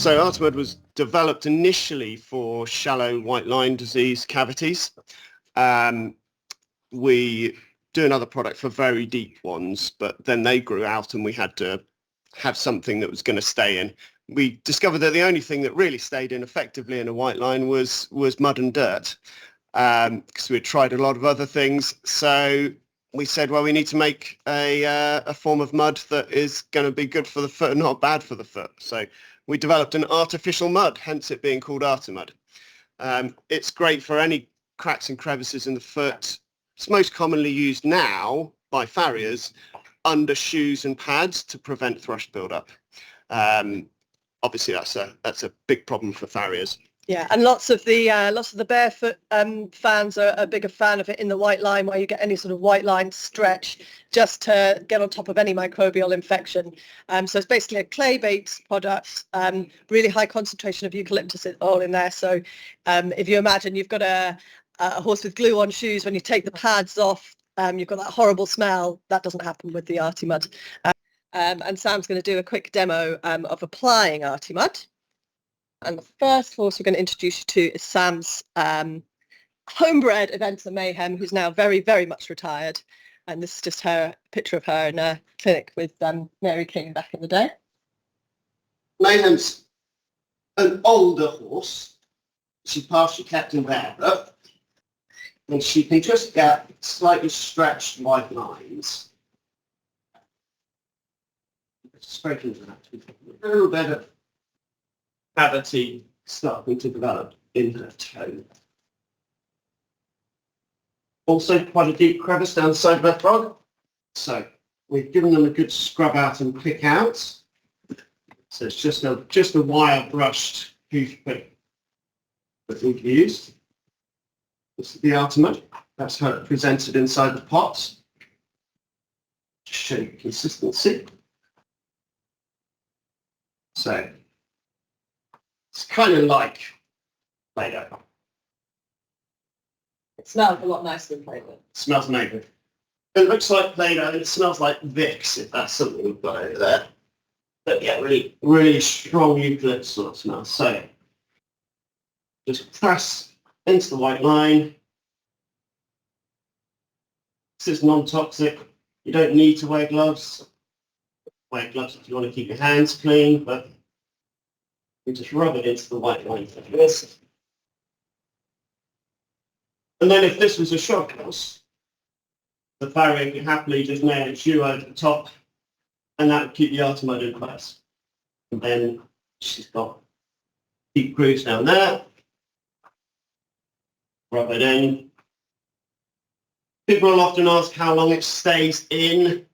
So Artimud was developed initially for shallow white line disease cavities. We do another product for very deep ones, but then they grew out and we had to have something that was going to stay in. We discovered that the only thing that really stayed in effectively in a white line was mud and dirt, because we had tried a lot of other things. So we said, well, we need to make a form of mud that is going to be good for the foot and not bad for the foot. So we developed an artificial mud, hence it being called Artimud. It's great for any cracks and crevices in the foot. It's most commonly used now by farriers under shoes and pads to prevent thrush buildup. Obviously, that's a big problem for farriers. Yeah, and lots of the barefoot fans are a bigger fan of it in the white line, where you get any sort of white line stretch just to get on top of any microbial infection. So it's basically a clay-based product, really high concentration of eucalyptus oil in there. So if you imagine you've got a horse with glue on shoes, when you take the pads off, you've got that horrible smell. That doesn't happen with the Artimud. And Sam's going to do a quick demo of applying Artimud. And the first horse we're going to introduce you to is Sam's homebred Events and Mayhem, who's now very, very much retired. And this is just her picture of her in a clinic with Mary King back in the day. Mayhem's an older horse. She's partially kept in barefoot, and she can just get slightly stretched white lines. Straight into that. A little bit of cavity starting to develop in her toe. Also quite a deep crevice down the side of her frog. So we've given them a good scrub out and pick out. So it's just a wire brushed hoof pick that we've used. This is the Artimud. That's how it's presented inside the pot. Just show you consistency. So it's kind of like Play-Doh. It smells a lot nicer than Play-Doh. It smells amazing. It looks like Play-Doh and it smells like Vicks, if that's something we've got over there. But yeah, really, really strong eucalyptus sort of smell. So just press into the white line. This is non-toxic. You don't need to wear gloves. Wear gloves if you want to keep your hands clean, but you just rub it into the white line like this. And then if this was a shot horse, the farrier could happily just nail its shoe over the top, and that would keep the Artimud in place. And then she's got deep grooves down there. Rub it in. People will often ask how long it stays in.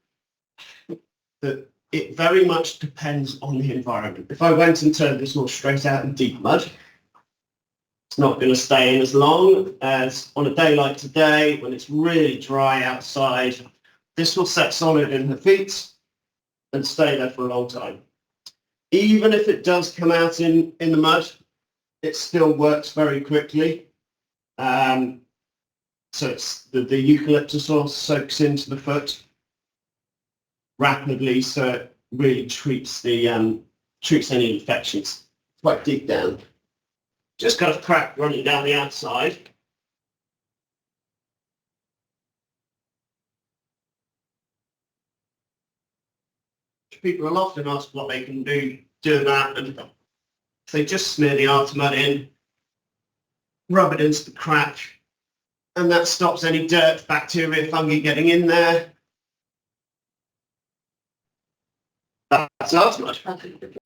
It very much depends on the environment. If I went and turned this horse straight out in deep mud, it's not going to stay in as long as on a day like today, when it's really dry outside. This will set solid in her feet and stay there for a long time. Even if it does come out in the mud, it still works very quickly. So it's the eucalyptus oil soaks into the foot rapidly, so it really treats any infections quite deep down. Just got a crack running down the outside. People will often ask what they can do that, and they just smear the Artimud in, rub it into the crack, and that stops any dirt, bacteria, fungi getting in there. That's Artimud.